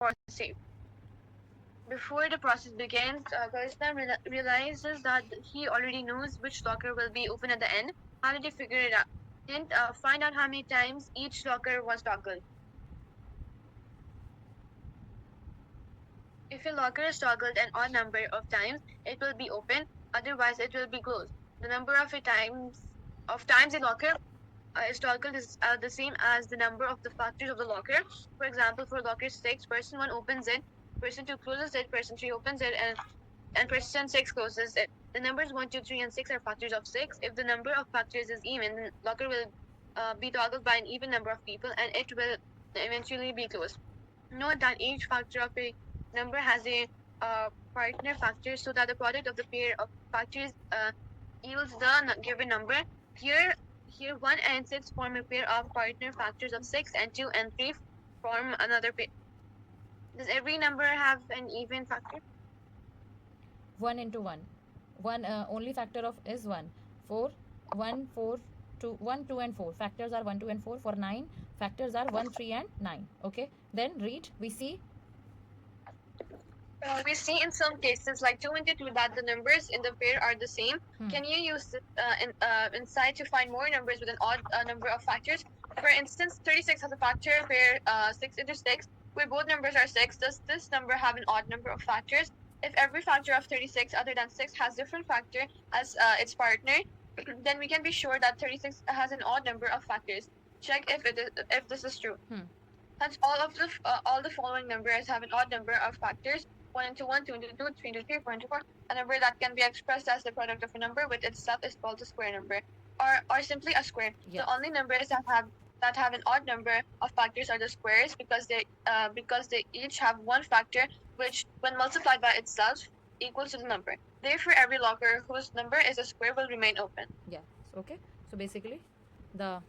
or save. Before the process begins, Karistan realizes that he already knows which locker will be open at the end. How did he figure it out? Hint, find out how many times each locker was toggled. If a locker is toggled an odd number of times, it will be open, otherwise it will be closed. The number of times a locker is toggled is the same as the number of the factors of the locker. For example, for locker 6, person 1 opens it, person 2 closes it, person 3 opens it, and person 6 closes it. The numbers 1, 2, 3, and 6 are factors of 6. If the number of factors is even, the locker will be toggled by an even number of people, and it will eventually be closed. Note that each factor of a number has a partner factor, so that the product of the pair of factors yields the given number. Here 1 and 6 form a pair of partner factors of 6, and 2 and 3 form another pair. Does every number have an even factor? 1 into 1. Only factor of is 1. 4, 1, 4, 2, 1, 2 and 4. Factors are 1, 2 and 4. For 9, factors are 1, 3 and 9. Okay. Then read. We see. We see in some cases, like 2 into 2, that the numbers in the pair are the same. Can you use this insight to find more numbers with an odd number of factors? For instance, 36 has a factor pair 6 into 6, where both numbers are 6. Does this number have an odd number of factors? If every factor of 36 other than 6 has different factor as its partner, then we can be sure that 36 has an odd number of factors. Check if this is true. Hence, all the following numbers have an odd number of factors: 1 into 1, 2 into 2, 3 into 3, 4 into 4. A number that can be expressed as the product of a number with itself is called a square number, or simply a square. Yeah. The only numbers that have an odd number of factors are the squares, because they each have one factor, which, when multiplied by itself, equals to the number. Therefore, every locker whose number is a square will remain open. Yeah. Okay. So basically, the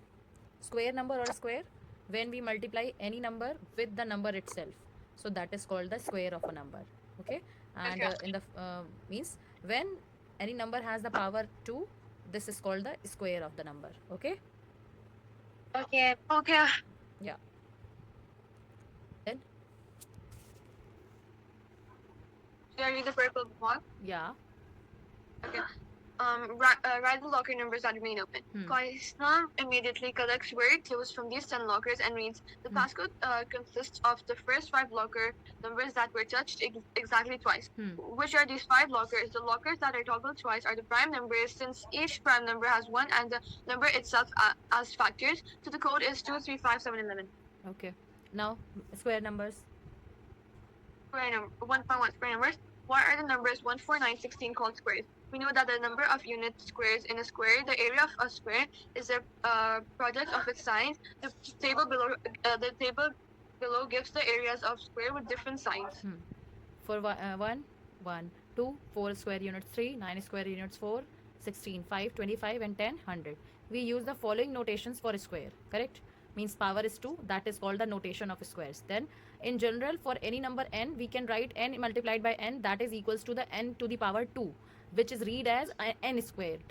square number or square, when we multiply any number with the number itself, so that is called the square of a number. Okay. And Okay. in the means, when any number has the power 2, this is called the square of the number. Okay. Okay. Yeah. Then Should I read the purple one? yeah. Okay. Write the locker numbers that remain open. Kaisam immediately collects where it closed from these 10 lockers and reads. The passcode consists of the first 5 locker numbers that were touched exactly twice. Which are these 5 lockers? The lockers that are toggled twice are the prime numbers, since each prime number has 1 and the number itself as factors. So the code is 2, 3, 5, 7, 11. Okay. Now square numbers. Square number 1.1 square numbers. Why are the numbers 1, 4, 9, 16 called squares? We know that the number of unit squares in a square, the area of a square, is the product of its sides. The table below gives the areas of square with different sides. For 1, 2, 4 square units 3, 9 square units 4, 16, 5, 25 and 10, 100. We use the following notations for a square. Correct? Means power is 2. That is called the notation of squares. Then in general, for any number n, we can write n multiplied by n, that is equals to the n to the power 2, which is read as n squared.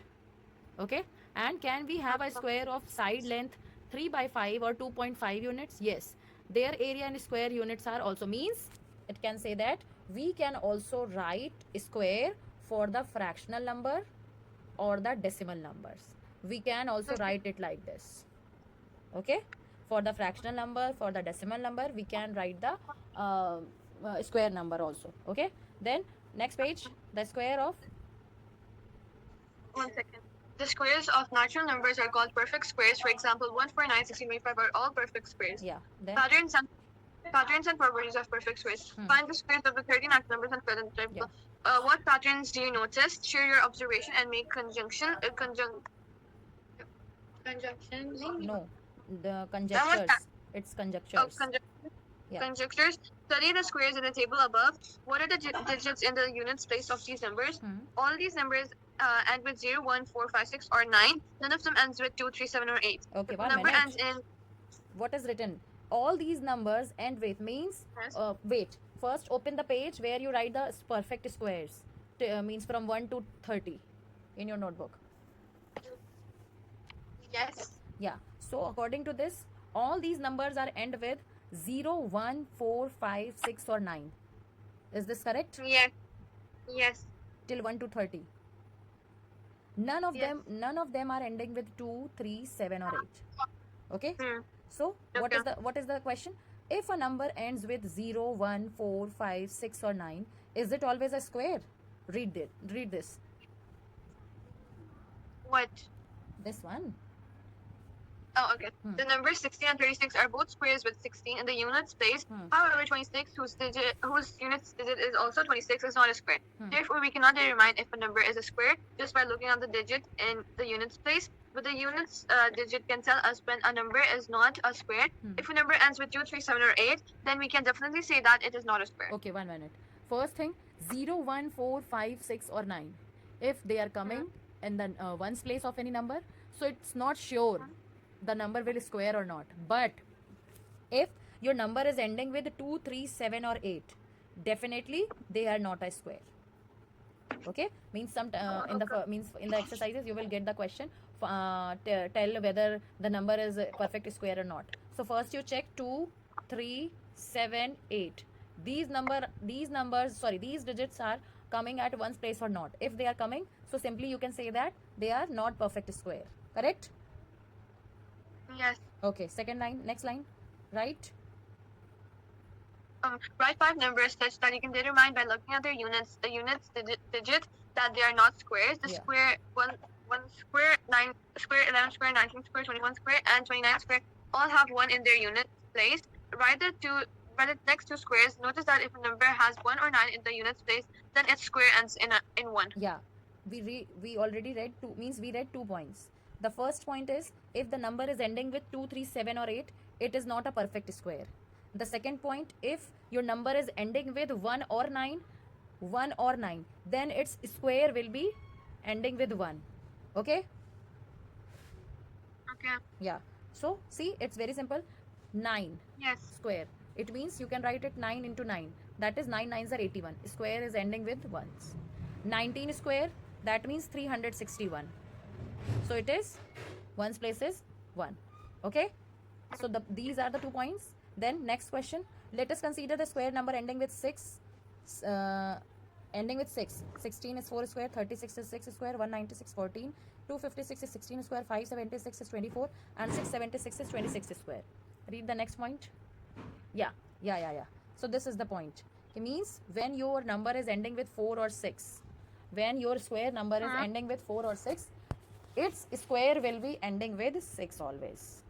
Okay. And can we have a square of side length 3 by 5 or 2.5 units? Yes. Their area and square units are also, means it can say that we can also write square for the fractional number or the decimal numbers. We can also write it like this. Okay. For the fractional number, for the decimal number, we can write the square number also. Okay. Then next page, the square of. 1 second. The squares of natural numbers are called perfect squares. For example, 1, 4, 9, 16, 25 are all perfect squares. Yeah. Then Patterns and properties of perfect squares. Find the squares of the 30 natural numbers and fill in the table. Yeah. What patterns do you notice? Share your observation and make conjunction. No, the conjectures. It's conjectures. Yeah. Conjectures. Study the squares in the table above. What are the digits in the units place of these numbers? All these numbers end with 0, 1, 4, 5, 6, or 9. None of them ends with 2, 3, 7, or 8. Okay, The number ends in. What is written? All these numbers end with, means wait. First open the page where you write the perfect squares. Means from 1 to 30 in your notebook. Yes. Yeah. So according to this, all these numbers are end with 0, 1, 4, 5, 6 or 9. Is this correct? Yes. Yes. Till 1 to 30. None of Yes. them are ending with 2, 3, 7 or 8. Okay? Hmm. So what is the question? If a number ends with 0, 1, 4, 5, 6 or 9, is it always a square? Read this. What? This one. Oh, okay. Hmm. The numbers 16 and 36 are both squares with 16 in the units place. Hmm. However, 26, whose units digit is also 26, is not a square. Hmm. Therefore, we cannot determine if a number is a square just by looking at the digit in the units place. But the units digit can tell us when a number is not a square. Hmm. If a number ends with 2, 3, 7, or 8, then we can definitely say that it is not a square. Okay, 1 minute. First thing, 0, 1, 4, 5, 6 or 9. If they are coming in the ones place of any number, so it's not sure the number will square or not. But if your number is ending with 2, 3, 7 or 8, definitely they are not a square. Okay, means in the exercises you will get the question, tell whether the number is a perfect square or not. So first you check 2, 3, 7, 8. These digits are coming at one's place or not. If they are coming, so simply you can say that they are not perfect square. Correct? Yes. Okay, second line, next line, right? Write 5 numbers such that you can determine by looking at their units, the units digit, that they are not squares. The Yeah. square, 1 square, 9 square, 11 square, 19 square, 21 square, and 29 square all have 1 in their unit place. Write the next two squares. Notice that if a number has 1 or 9 in the units place, then its square ends in 1. Yeah, we already read two, means we read 2 points. The first point is, if the number is ending with 2, 3, 7 or 8, it is not a perfect square. The second point, if your number is ending with 1 or 9, then its square will be ending with 1. Okay? Okay. Yeah. So see, it's very simple. 9 Yes. square. It means you can write it 9 into 9. That is 9 nines are 81. Square is ending with 1s. 19 square, that means 361. So it is 1's place is 1. Okay? So these are the 2 points. Then next question. Let us consider the square number ending with 6. Ending with 6. 16 is 4 square, 36 is 6 square, 196 14, 256 is 16 square, 576 is 24, and 676 is 26 square. Read the next point. Yeah. So this is the point. It means when your number is ending with 4 or 6, when your square number is ending with 4 or 6, its square will be ending with 6 always.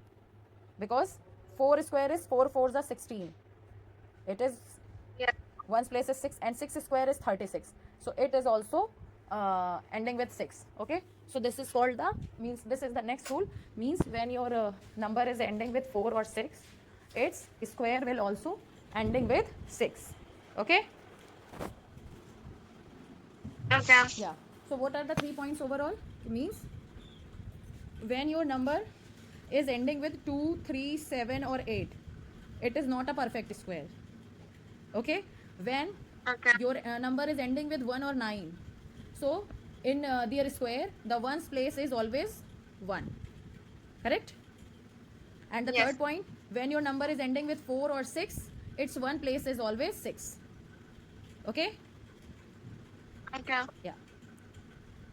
Because 4 square is 4 4s are 16. It is, Yes. 1's place is 6 and 6 square is 36. So it is also ending with 6. Okay, so this is called this is the next rule. Means when your number is ending with 4 or 6, its square will also ending with 6. Okay. Okay. Yeah. So what are the 3 points overall? It means when your number is ending with 2, 3, 7 or 8, it is not a perfect square. Okay. When Okay. your number is ending with 1 or 9, so in their square, the 1's place is always 1. Correct? And the Yes. third point, when your number is ending with 4 or 6, its 1 place is always 6. Okay? Okay. Yeah.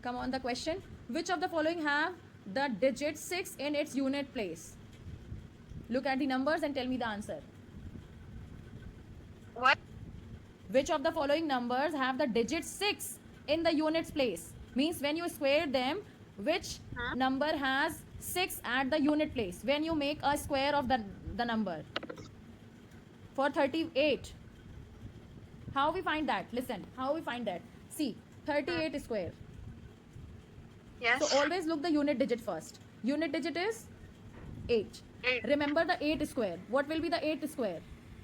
Come on, the question. Which of the following have the digit 6 in its unit place? Look at the numbers and tell me the answer. What? Which of the following numbers have the digit 6 in the units place? Means when you square them, which number has 6 at the unit place? When you make a square of the number. For 38. How we find that? Listen, how we find that? See, 38 square. Yes. So always look the unit digit first. Unit digit is 8. 8. Remember the 8 square. What will be the 8 square?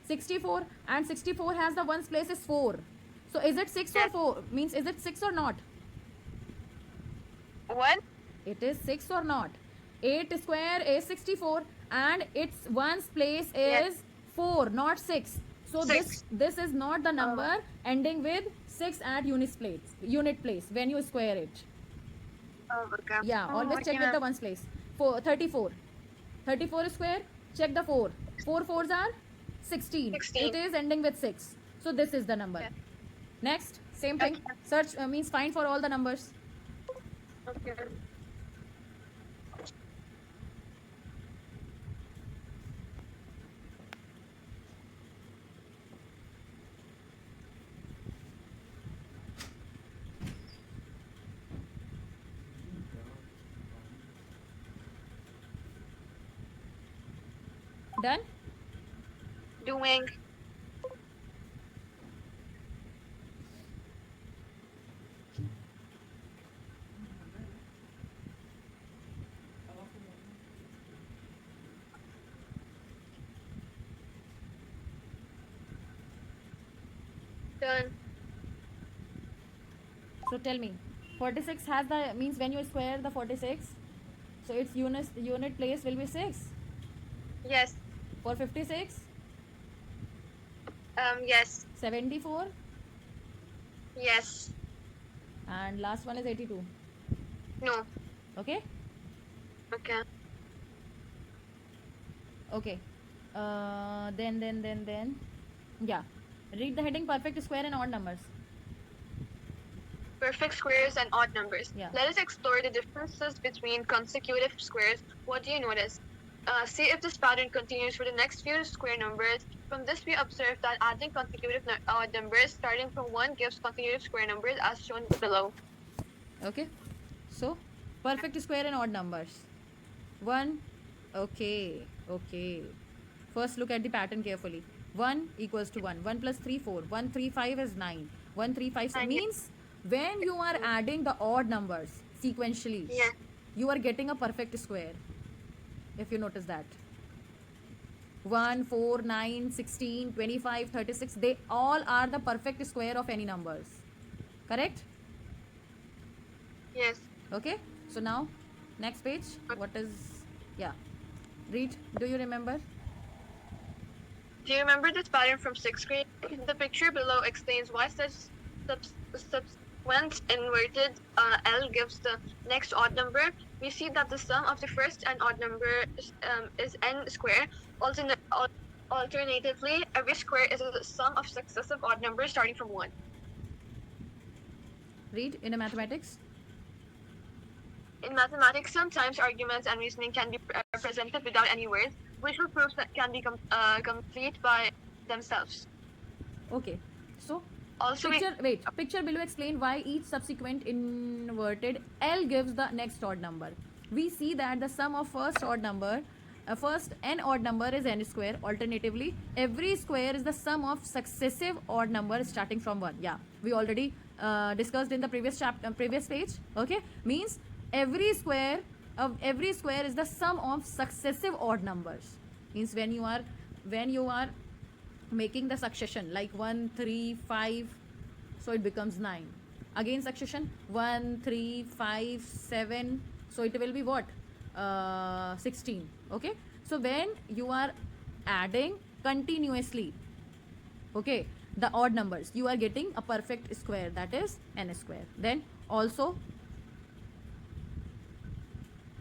64, and 64 has the 1's place is 4. So is it 6 or 4? Means is it 6 or not? What? It is 6 or not? 8 square is 64 and its 1's place is 4, not 6. So 6. this is not the number ending with 6 at unit place when you square it. Oh, okay. Yeah, Oh, always okay, check with the ma'am. 1's place. 34. 34 square, check the 4. 4 4s are 16. 16. It is ending with 6. So this is the number. Yeah. Next, same thing. Okay. Search means find for all the numbers. Okay. Done? Doing. Done. So tell me, 46 has the means when you square the 46, so its unit place will be 6. Yes. For 56, Yes. 74, Yes. and last one is 82. No. Okay? Okay. Okay. Then. Yeah. Read the heading perfect square and odd numbers. Perfect squares and odd numbers. Yeah. Let us explore the differences between consecutive squares. What do you notice? See if this pattern continues for the next few square numbers. From this, we observe that adding consecutive odd numbers starting from 1 gives consecutive square numbers as shown below. Okay. So, perfect square and odd numbers. 1. Okay. First, look at the pattern carefully. 1 equals to 1. 1 plus 3, 4. 1, 3, 5 is 9. 1, 3, 5 9. means when you are adding the odd numbers sequentially, Yeah. you are getting a perfect square. If you notice that. 1, 4, 9, 16, 25, 36, they all are the perfect square of any numbers. Correct? Yes. Okay. So now, next page. What is, yeah. Read. Do you remember? Do you remember this pattern from 6th grade? The picture below explains why such subsequent inverted L gives the next odd number. We see that the sum of the first and odd number is n square. Alternatively, every square is a sum of successive odd numbers starting from 1. Read in a mathematics. In mathematics, sometimes arguments and reasoning can be presented without any words. Visual proofs that can be complete by themselves. Okay. So, Also, picture below explain why each subsequent inverted L gives the next odd number. We see that the sum of first n odd number is n square. Alternatively, every square is the sum of successive odd numbers starting from 1. Yeah, we already discussed in the previous page. Okay, means every square is the sum of successive odd numbers. Means when you are making the succession like 1, 3, 5, so it becomes 9. Again succession 1, 3, 5, 7, so it will be what? 16. Okay, so when you are adding continuously, okay, the odd numbers, you are getting a perfect square, that is n square. Then also,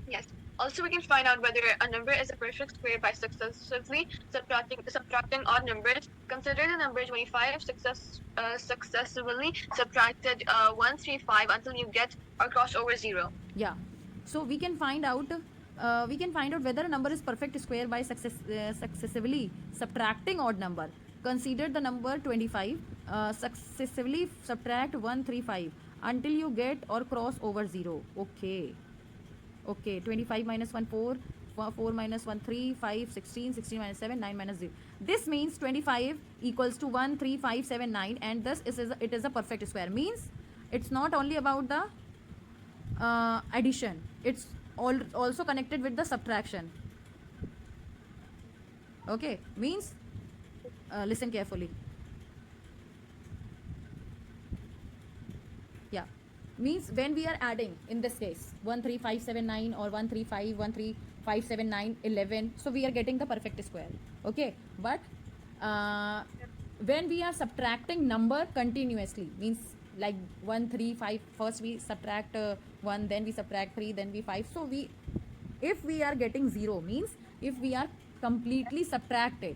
yes. Also, we can find out whether a number is a perfect square by successively subtracting odd numbers. Consider the number 25 successively subtracted 1, 3, 5 until you get or cross over 0. yeah, so we can find out whether a number is perfect square by successively subtracting odd number. Consider the number 25, successively subtract 1, 3, 5 until you get or cross over 0. Okay, 25 minus 1, 4, 4 minus 1, 3, 5, 16, 16 minus 7, 9 minus 0. This means 25 equals to 1, 3, 5, 7, 9, and thus it is a perfect square. Means it's not only about the addition, it's also connected with the subtraction. Okay, means listen carefully. Yeah, means when we are adding, in this case 1, 3, 5, 7, 9 or 1, 3, 5, 1, 3, 5, 7, 9, 11, so we are getting the perfect square. Okay, but when we are subtracting number continuously, means like 1, 3, 5, first we subtract 1, then we subtract 3, then we 5, so if we are getting 0, means if we are completely subtracted,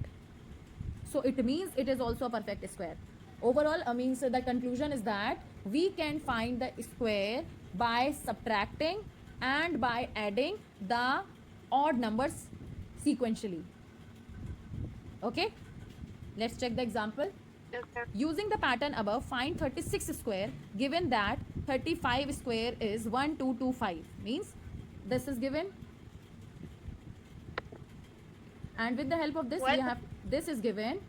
So it means it is also a perfect square. Overall, means the conclusion is that we can find the square by subtracting and by adding the odd numbers sequentially. Okay, let's check the example. Okay. Using the pattern above, find 36 square given that 35 square is 1225. Means this is given, and with the help of this What? we have, this is given,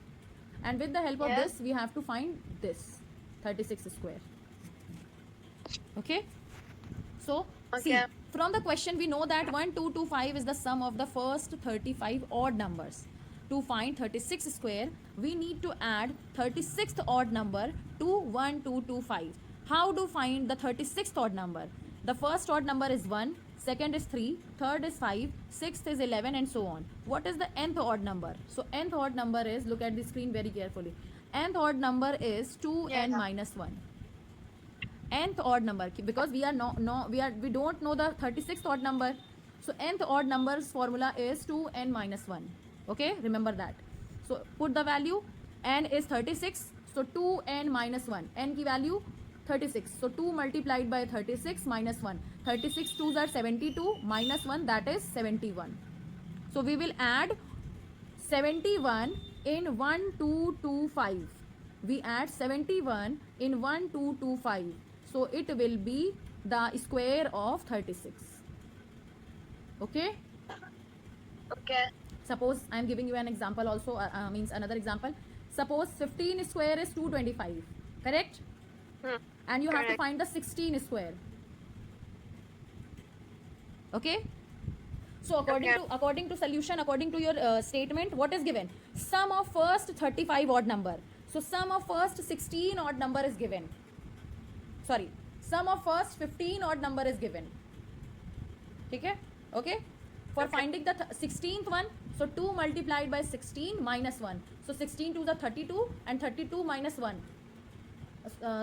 and with the help of Yes. this we have to find this 36 square. Okay, so see, Okay. from the question we know that 1225 is the sum of the first 35 odd numbers. To find 36 square, we need to add 36th odd number to 1225. How to find the 36th odd number? The first odd number is 1, second is 3, third is 5, sixth is 11, and so on. What is the nth odd number? So nth odd number is, look at the screen very carefully, nth odd number is 2n Yeah. minus 1. Nth odd number, because we are we don't know the 36th odd number, so nth odd number's formula is 2n minus 1. Okay, remember that. So put the value, n is 36, so 2n minus 1, n ki value 36, so 2 multiplied by 36 minus 1, 36 2s are 72 minus 1, that is 71. So we will add 71 in 1225. We add 71 in 1225. So it will be the square of 36. Okay. Okay. Suppose I am giving you an example also, means another example. Suppose 15 square is 225. Correct? Hmm. And you have to Correct. find the 16 square. Okay. So according to solution, according to your statement, what is given? Sum of first 35 odd number. So sum of first 16 odd number is given. Sorry, sum of first 15 odd number is given. Okay. Okay. For Okay. finding the 16th one, so 2 multiplied by 16 minus 1. So 16 to the 32 and 32 minus 1.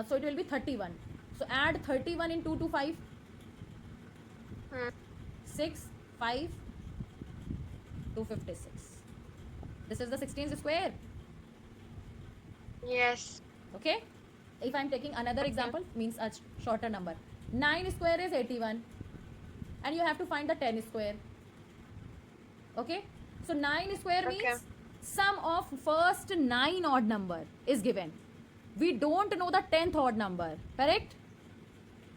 So it will be 31. So add 31 in 2 to 5. Hmm. 6, 5, 256. This is the 16th square. Yes. Okay. If I am taking another example, means a shorter number. 9 square is 81. And you have to find the 10 square. Okay. So 9 square Okay. means sum of first 9 odd number is given. We don't know the 10th odd number. Correct?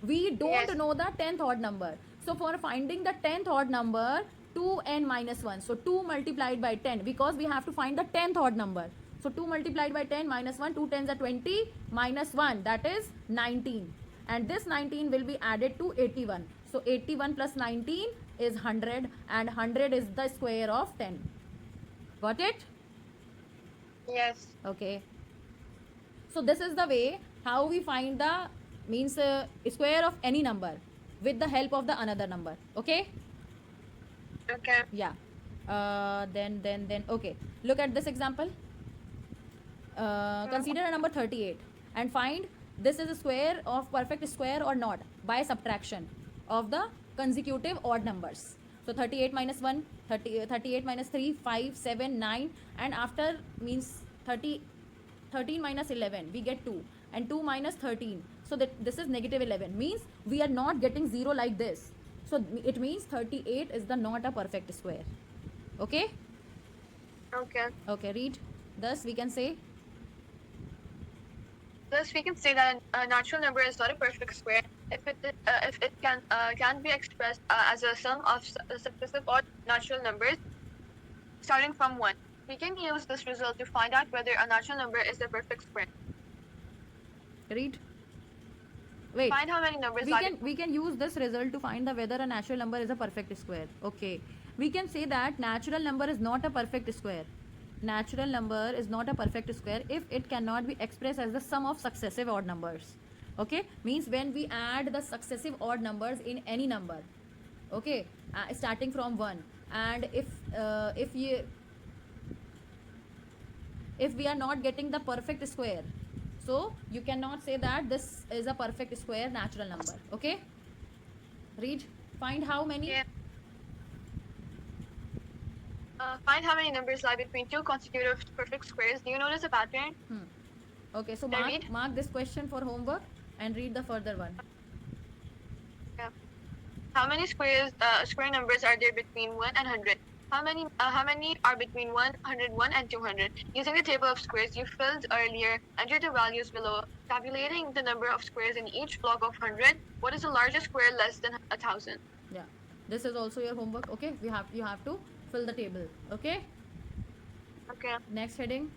We don't Yes. know the 10th odd number. So for finding the 10th odd number, 2n minus 1. So 2 multiplied by 10, because we have to find the 10th odd number. So 2 multiplied by 10 minus 1, 2 tens are 20 minus 1, that is 19. And this 19 will be added to 81. So 81 plus 19 is 100, and 100 is the square of 10. Got it? Yes. Okay. So this is the way how we find the means square of any number with the help of the another number. Okay. Okay. Yeah. Then okay, look at this example. Consider a number 38 and find this is a square of perfect square or not by subtraction of the consecutive odd numbers. So 38 minus 1, 38 minus 3, 5, 7, 9, and after means 13 minus 11 we get 2, and 2 minus 13, so that this is negative 11, means we are not getting 0 like this. So it means 38 is the not a perfect square. Okay. Okay. Okay, read. Thus we can say, Thus, we can say that a natural number is not a perfect square if it can be expressed as a sum of successive odd natural numbers starting from 1. We can use this result to find out whether a natural number is a perfect square. read. Wait. Find how many numbers are We can use this result to find the whether a natural number is a perfect square. Okay. We can say that natural number is not a perfect square. Natural number is not a perfect square if it cannot be expressed as the sum of successive odd numbers. Okay, means when we add the successive odd numbers in any number, okay, starting from 1, and if we are not getting the perfect square, so you cannot say that this is a perfect square natural number. Okay, read. Find how many. Yeah. Find how many numbers lie between two consecutive perfect squares. Do you notice a pattern? Okay, so Can I read? mark this question for homework and read the further one. Yeah. How many square numbers are there between 1 and 100? How many are between 101 and 200? Using the table of squares you filled earlier, enter the values below. Tabulating the number of squares in each block of 100, what is the largest square less than 1,000? Yeah, this is also your homework. Okay, you have to fill the table. Okay, Okay. next heading.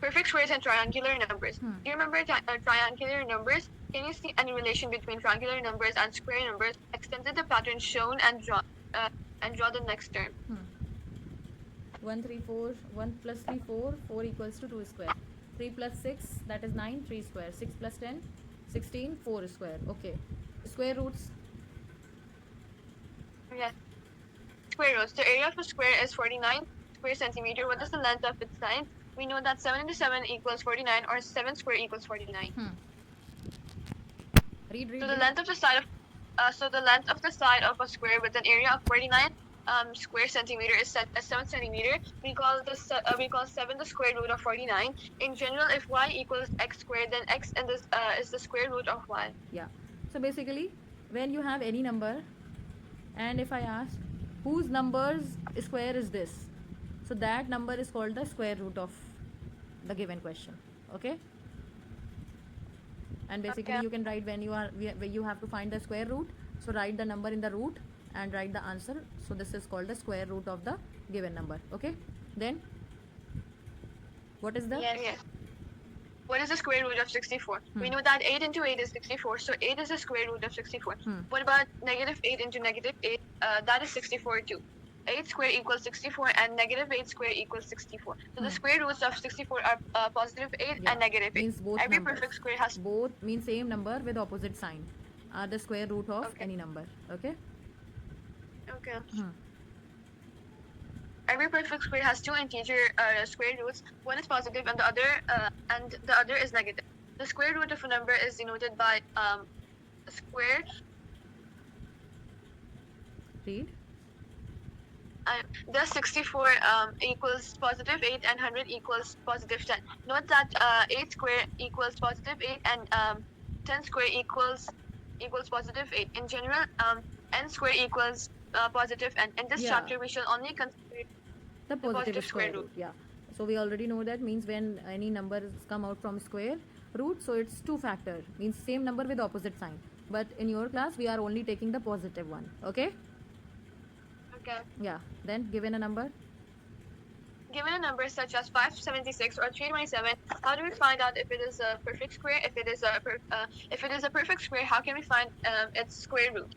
Perfect squares and triangular numbers. Hmm. Do you remember triangular numbers? Can you see any relation between triangular numbers and square numbers? Extend the pattern shown and draw the next term. 1 3 4 1 plus 3 4 4 equals to 2 square. 3 plus 6, that is 9, 3 square. 6 plus 10, 16, 4 square. Okay, square roots. Yes. Square roots. The area of a square is 49 square centimeter. What is the length of its side? We know that 7 into 7 equals 49, or 7 square equals 49. Read. So the length of the side of a square with an area of 49 square centimeter is set as 7 centimeter. We call 7 the square root of 49. In general, if y equals x squared, then x is the square root of y. Yeah. So basically, when you have any number, and if I ask whose number's square is this, so that number is called the square root of the given question. Okay. And basically, Okay. you can write when you have to find the square root. So write the number in the root and write the answer. So this is called the square root of the given number. Okay. Then what is the Yes. What is the square root of 64? We know that 8 into 8 is 64, so 8 is the square root of 64. What about negative 8 into negative 8? That is 64 too. 8 square equals 64 and negative 8 square equals 64. So the square roots of 64 are positive 8 Yeah, and negative 8. means both Every numbers. perfect square has both mean same number with opposite sign are the square root of Okay. any number. Okay. Okay. Every perfect square has two integer square roots. One is positive and the other is negative. The square root of a number is denoted by a square. Read. The 64 equals positive 8 and 100 equals positive 10. Note that 8 square equals positive 8 and 10 square equals positive 8. In general, n square equals positive n. In this Yeah. chapter, we shall only consider The positive positive square square root. Yeah. So we already know that means when any numbers come out from square root, so it's two factor, means same number with opposite sign. But in your class, we are only taking the positive one. Okay. Okay. Yeah. Then given a number. Given a number such as 576 or 327, how do we find out if it is a perfect square? If it is a perfect square, how can we find its square root?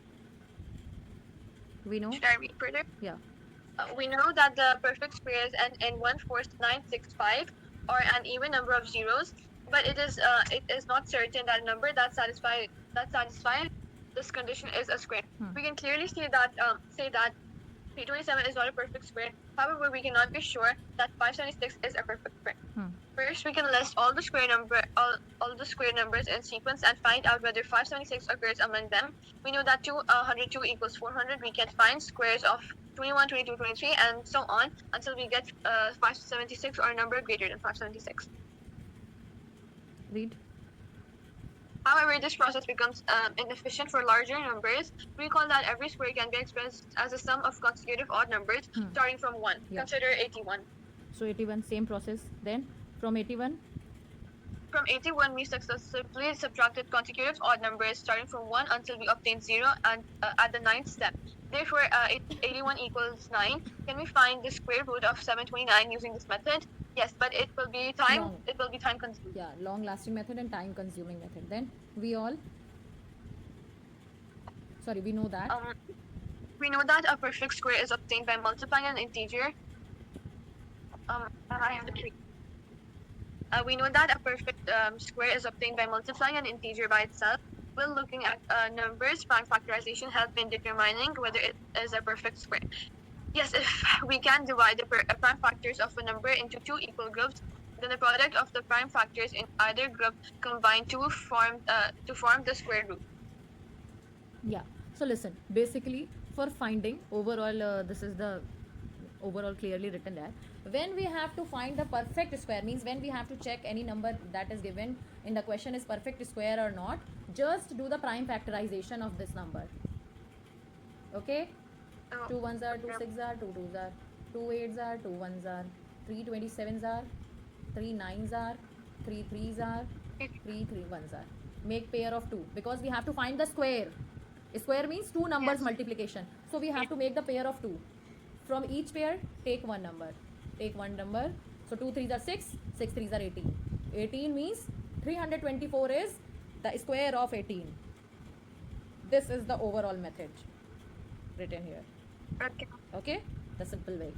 We know. Should I read further? Yeah. We know that the perfect squares end in 14965 or an even number of zeros, but it is not certain that a number that satisfies this condition is a square. We can clearly say that 327 is not a perfect square. However, we cannot be sure that 576 is a perfect square. First, we can list all the square numbers in sequence and find out whether 576 occurs among them. We know that 202 equals 400. We can find squares of 21, 22, 23, and so on until we get 576 or a number greater than 576. Read. However, this process becomes inefficient for larger numbers. Recall that every square can be expressed as a sum of consecutive odd numbers starting from 1. Yeah. Consider 81. So 81, same process. Then from 81. From 81, we successfully subtracted consecutive odd numbers starting from 1 until we obtained 0 and at the 9th step. Therefore, 81 equals 9. Can we find the square root of 729 using this method? Yes, but it will be time consuming. Yeah, long lasting method and time consuming method. Then we know that. We know that a perfect square is obtained by multiplying an integer. We know that a perfect square is obtained by multiplying an integer by itself. While looking at numbers, prime factorization helps in determining whether it is a perfect square. Yes, if we can divide the prime factors of a number into two equal groups, then the product of the prime factors in either group combine to form the square root. Yeah. So listen, basically for finding overall, this is the overall clearly written there. When we have to find the perfect square, means when we have to check any number that is given in the question is perfect square or not, just do the prime factorization of this number. Okay, Oh, 2 ones are 2 okay. 6 are 2 2s are 2 8s are 2 1s are 3 27s are 3 9s are 3 3s are 3 3 1s are. Make pair of 2 because we have to find the square. Square means two numbers Yes. multiplication, so we have to make the pair of 2. From each pair take one number, take one number. So 2 3s are 6, 6 3s are 18. 18 means 324 is the square of 18. This is the overall method written here. Okay. Okay, the simple way.